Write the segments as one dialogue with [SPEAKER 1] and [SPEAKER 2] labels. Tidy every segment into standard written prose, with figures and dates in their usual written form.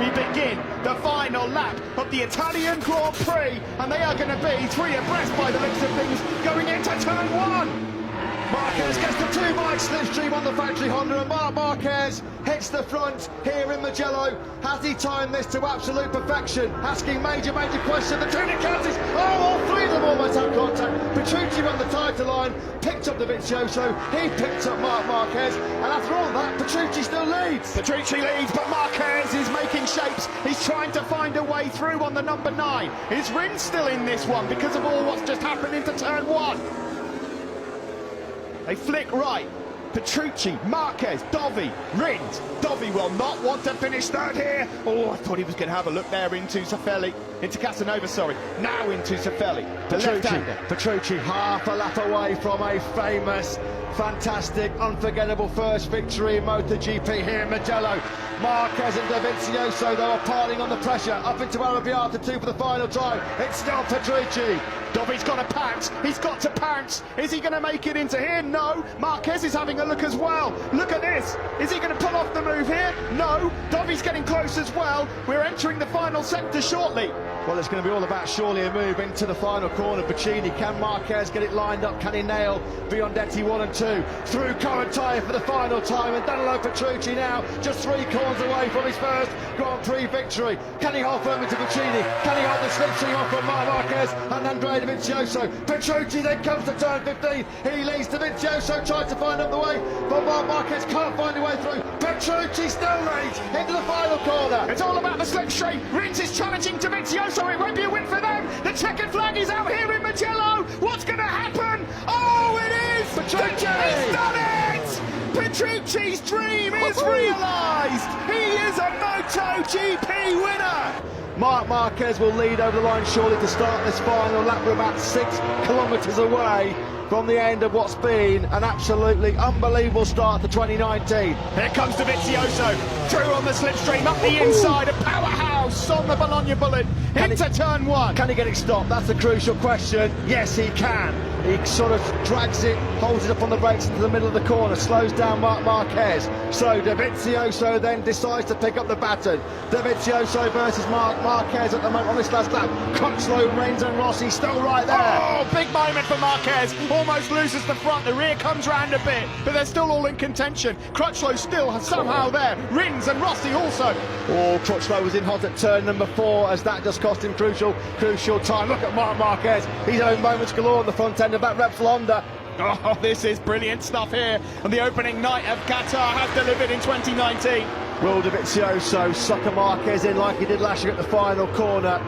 [SPEAKER 1] we begin the final lap of the Italian Grand Prix, and they are going to be three abreast by the looks of things going into turn one.
[SPEAKER 2] Marquez gets the two-bike slipstream on the factory Honda, and Marquez hits the front here in Mugello. Has he timed this to absolute perfection? Asking major questions. The two Ducatis, all three of them almost had contact. Petrucci on the title line, picked up the Vizioso, he picked up Marquez, and after all that, Petrucci still leads.
[SPEAKER 1] Petrucci leads, but Marquez is making shapes. He's trying to find a way through on the number 9. Is Rins still in this one because of all what's just happened into turn 1? They flick right. Petrucci, Marquez, Dovi, Rins. Dovi will not want to finish third here. Oh, I thought he was going to have a look there into Casanova, sorry. Now into Zaffelli, the left-hander.
[SPEAKER 2] Petrucci half a lap away from a famous, fantastic, unforgettable first victory in MotoGP here in Mugello. Marquez and Dovizioso, though, are piling on the pressure. Up into Arrabbiata 2 for the final time. It's still Petrucci.
[SPEAKER 1] Dovi's got to pounce. He's got to pounce. Is he going to make it into here? No. Marquez is having a look as well. Look at this. Is he going to pull off the move here? No. Dovi's getting close as well. We're entering the final sector shortly.
[SPEAKER 2] Well, it's going to be all about surely a move into the final corner. Bacchini, can Marquez get it lined up? Can he nail Biondetti 1 and 2? Through Correntine for the final time, and Danilo Petrucci now just 3 corners away from his first Grand Prix victory. Can he hold firm into Bacchini? Can he hold the slipstream on from Marquez and Andrea Dovizioso? Petrucci then comes to turn 15. He leads Dovizioso, tries to find up the way, but Marquez can't find a way through. Petrucci still leads into the final corner.
[SPEAKER 1] It's all about the slipstream. Rins is challenging Dovizioso. It won't be a win for them. The checkered flag is out here in Mugello. What's going to happen? Oh, it is!
[SPEAKER 2] Petrucci!
[SPEAKER 1] He's done it! Petrucci's dream is realised. He is a MotoGP winner.
[SPEAKER 2] Marc Marquez will lead over the line shortly to start this final lap. We're about 6 kilometres away from the end of what's been an absolutely unbelievable start to 2019.
[SPEAKER 1] Here comes Dovizioso, through on the slipstream, up the inside, a powerhouse on the Bologna Bullet, into turn 1.
[SPEAKER 2] Can he get it stopped? That's a crucial question. Yes, he can. He sort of drags it, holds it up on the brakes into the middle of the corner, slows down Marc Marquez. So Dovizioso then decides to pick up the baton. Dovizioso versus Marc Marquez at the moment on this last lap. Crutchlow, Rins and Rossi still right there.
[SPEAKER 1] Oh, big moment for Marquez. Almost loses the front, the rear comes round a bit, but they're still all in contention. Crutchlow still somehow there. Rins and Rossi also.
[SPEAKER 2] Oh, Crutchlow was in hot at turn number 4 as that just cost him crucial time. Look at Marc Marquez. He's having moments galore on the front end of that Repsol Honda.
[SPEAKER 1] Oh, this is brilliant stuff here. And the opening night of Qatar has delivered in 2019.
[SPEAKER 2] Will Dovizioso sucker Marquez in like he did last year at the final corner.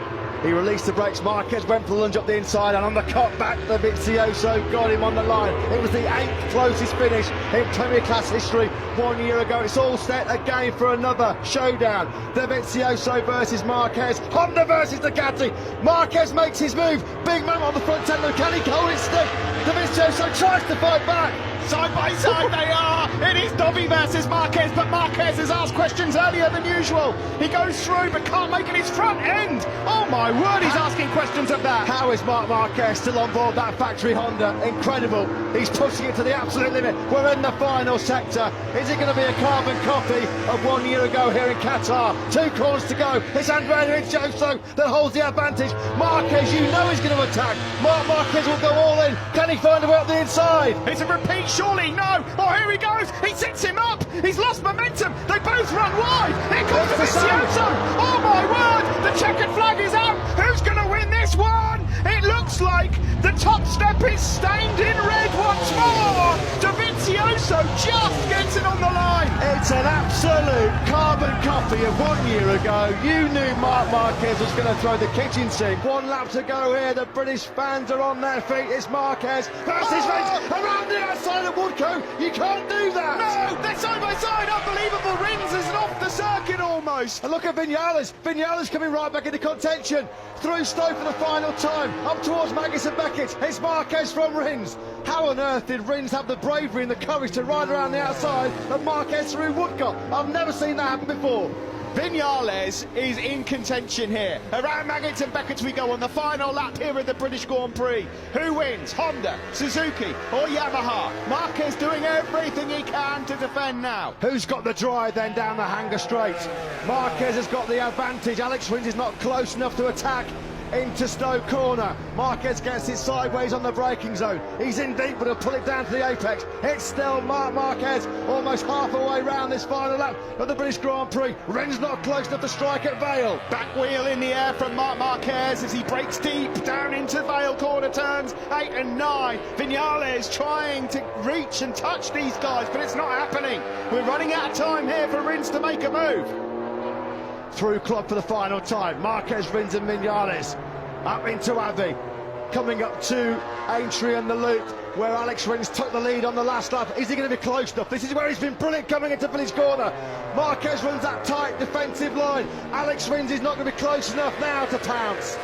[SPEAKER 2] He released the brakes, Marquez went for the lunge up the inside, and on the cut back, Dovizioso got him on the line. It was the 8th closest finish in Premier Class history 1 year ago. It's all set again for another showdown. Dovizioso versus Marquez, Honda versus Ducati. Marquez makes his move, big man on the front end, can he hold it stick? Dovizioso tries to fight back.
[SPEAKER 1] Side by side they are. It is Dovi versus Marquez, but Marquez has asked questions earlier than usual. He goes through but can't make it his front end. Oh my word, he's asking questions of that.
[SPEAKER 2] How is Marc Marquez still on board that factory Honda? Incredible. He's pushing it to the absolute limit. We're in the final sector. Is it going to be a carbon copy of 1 year ago here in Qatar? 2 corners to go. It's Andrea Dovizioso that holds the advantage. Marquez, you know he's going to attack. Marc Marquez will go all in. Can he find a way up the inside?
[SPEAKER 1] It's a repeat, surely. No. Oh, here he goes. He sets him up. He's lost momentum. They both run wide. Here comes Dovizioso. Oh my word. The checkered flag is out. Who's going to win this one? It looks like the top step is stained in red once more. Dovizioso just gets it on the line.
[SPEAKER 2] It's an absolute carbon copy of 1 year ago. You knew Marc Marquez was going to throw the kitchen sink. 1 lap to go here. The British fans are on their feet. It's Marquez versus Rins around the outside of Woodcote. You can't do that.
[SPEAKER 1] No, they're side by side. Unbelievable. Rins is off the circuit almost.
[SPEAKER 2] And look at Vinales. Vinales coming right back into contention. Through Stowe for the final time. Up towards Magnus and Beckett. It's Marquez from Rins. How on earth did Rins have the bravery and the courage to ride around the outside of Marquez through Woodcote? I've never seen that happen before.
[SPEAKER 1] Viñales is in contention here. Around Maggots and Beckett's we go on the final lap here at the British Grand Prix. Who wins? Honda, Suzuki or Yamaha? Marquez doing everything he can to defend now.
[SPEAKER 2] Who's got the drive then down the hanger straight? Marquez has got the advantage. Alex Rins is not close enough to attack into Stowe corner. Marquez gets it sideways on the braking zone. He's in deep, but he'll pull it down to the apex. It's still Marquez almost half a way round this final lap of the British Grand Prix. Rins not close enough to strike at Vale.
[SPEAKER 1] Back wheel in the air from Marquez as he breaks deep down into Vale corner turns 8 and 9. Viñales trying to reach and touch these guys, but it's not happening. We're running out of time here for Rins to make a move.
[SPEAKER 2] Through club for the final time. Marquez, Rins and Viñales up into Abbey, coming up to Aintree and the loop where Alex Rins took the lead on the last lap. Is he going to be close enough? This is where he's been brilliant coming into Village corner. Marquez runs that tight defensive line. Alex Rins is not going to be close enough now to pounce.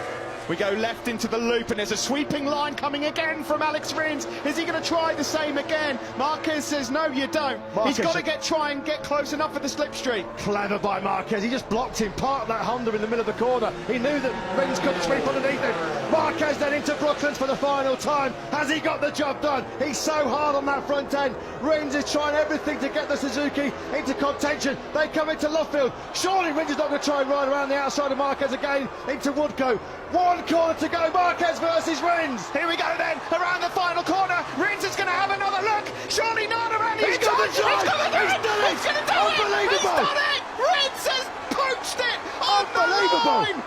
[SPEAKER 1] We go left into the loop and there's a sweeping line coming again from Alex Rins. Is he going to try the same again? Marquez says no, you don't.
[SPEAKER 2] Marquez,
[SPEAKER 1] he's got to try and get close enough for the slipstream.
[SPEAKER 2] Clever by Marquez. He just blocked him, parked that Honda in the middle of the corner. He knew that Rins could sweep underneath him. Marquez then into Brooklands for the final time. Has he got the job done? He's so hard on that front end. Rins is trying everything to get the Suzuki into contention. They come into Luffield. Surely Rins is not going to try and ride around the outside of Marquez again into Woodcote. One corner to go, Marquez versus Rins.
[SPEAKER 1] Here we go then, around the final corner. Rins is going to have another look. Surely not around the
[SPEAKER 2] He's got the drive.
[SPEAKER 1] He's going to do it. He's going to do it.
[SPEAKER 2] Unbelievable.
[SPEAKER 1] He's done it. Rins has poached it on
[SPEAKER 2] Unbelievable.
[SPEAKER 1] the line.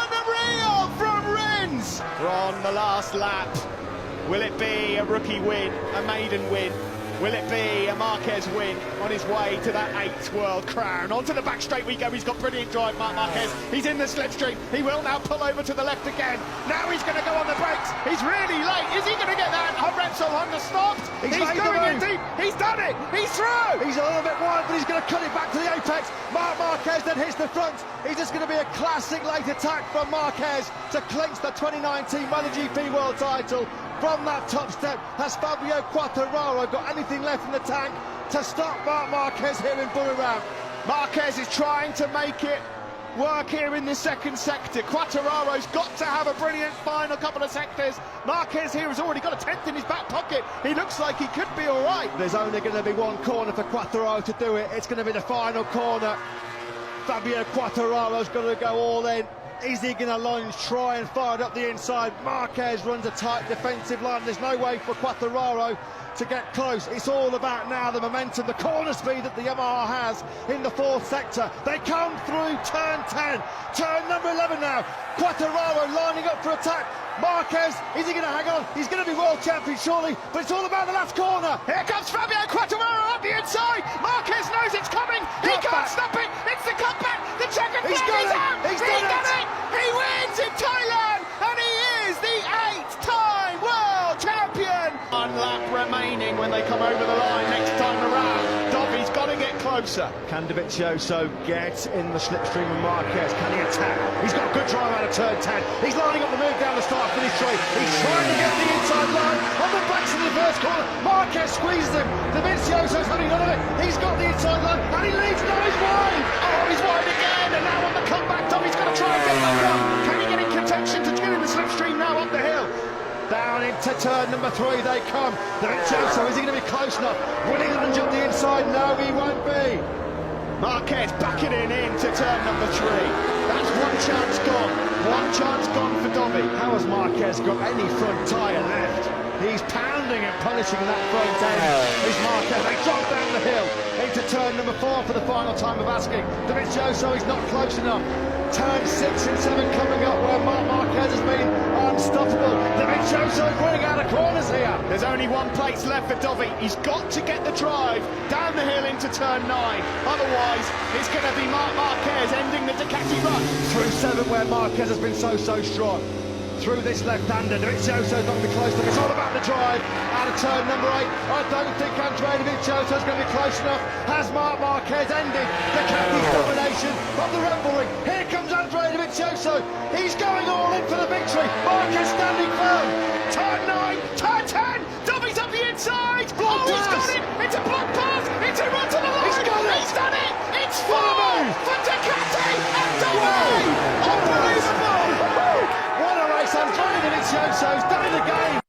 [SPEAKER 1] Unreal from Rins. We're on the last lap. Will it be a rookie win, a maiden win? Will it be a Marquez win on his way to that 8th world crown? Onto the back straight we go. He's got brilliant drive, Marquez. He's in the slipstream. He will now pull over to the left again. Now he's going to go on the brakes. He's really late. Is he going to get that? Repsol Honda stopped. He's going in deep. He's done it. He's through.
[SPEAKER 2] He's a little bit wide, but he's going to cut it back to the apex. Marquez then hits the front. It's just going to be a classic late attack from Marquez to clinch the 2019 MotoGP World title. From that top step, has Fabio Quartararo got anything left in the tank to stop Marquez here in Buriram?
[SPEAKER 1] Marquez is trying to make it work here in the second sector. Quartararo's got to have a brilliant final couple of sectors. Marquez here has already got a 10th in his back pocket. He looks like he could be all right.
[SPEAKER 2] There's only going to be one corner for Quartararo to do it. It's going to be the final corner. Fabio Quartararo's got to go all in. Is he going to lunge, try and fire it up the inside? Marquez runs a tight defensive line. There's no way for Quartararo to get close. It's all about now the momentum, the corner speed that the Yamaha has in the 4th sector. They come through turn 10, turn number 11 now. Quartararo lining up for attack. Marquez, is he going to hang on? He's going to be world champion surely, but it's all about the last corner.
[SPEAKER 1] Here comes Fabio Quartararo up the inside. Marquez knows it's coming. He can't stop it. It's the cutback. The checkered flag is out.
[SPEAKER 2] He's done it.
[SPEAKER 1] He wins in Thailand, and he is the 8th-time world champion. 1 lap remaining when they come over the line next time around. Dobby's got to get closer.
[SPEAKER 2] Can Dovizioso get in the slipstream of Marquez? Can he attack? He's got a good drive out of turn 10. He's lining up the move down the start finish straight. He's trying to get the inside line on the backs of the first corner. Marquez squeezes him. Dovizioso's having none of it. He's got the inside line and he leads. Now he's wide.
[SPEAKER 1] Oh, he's wide again. And now on the comeback, Dobby's going to try and get back up. Can he get in contention to get in the slipstream now up the hill?
[SPEAKER 2] Down into turn number 3 they come. Dovizioso, is he going to be close enough? Will he lunge up the inside? No, he won't be.
[SPEAKER 1] Marquez backing it into turn number 3. That's one chance gone. One chance gone for Dobby.
[SPEAKER 2] How has Marquez got any front tyre left? He's pounding and punishing that front end. Here's Marquez. They drop down the hill into turn number 4 for the final time of asking. Dovizioso is not close enough. Turn 6 and 7 coming up where Marquez has been unstoppable. Dovizioso running out of corners here.
[SPEAKER 1] There's only one place left for Dobby. He's got to get the drive down the hill into turn 9. Otherwise, it's going to be Marquez ending the Ducati run.
[SPEAKER 2] Through 7 where Marquez has been so strong. Through this left-hander, Dovizioso's not going to be close enough. It's all about the drive out of turn number 8. I don't think Andrea Dovizioso's going to be close enough. Has Marquez ended Ducati's domination of the Red Bull Ring? Here comes Andrea Dovizioso. He's going all in for the victory. Marquez standing firm.
[SPEAKER 1] Turn 9, turn 10. Dobby's up the inside. He's got it. It's a block pass. It's a run to the line.
[SPEAKER 2] He's got it.
[SPEAKER 1] He's done it. It's
[SPEAKER 2] What a
[SPEAKER 1] 4
[SPEAKER 2] move.
[SPEAKER 1] for Ducati.
[SPEAKER 2] so he's done it again.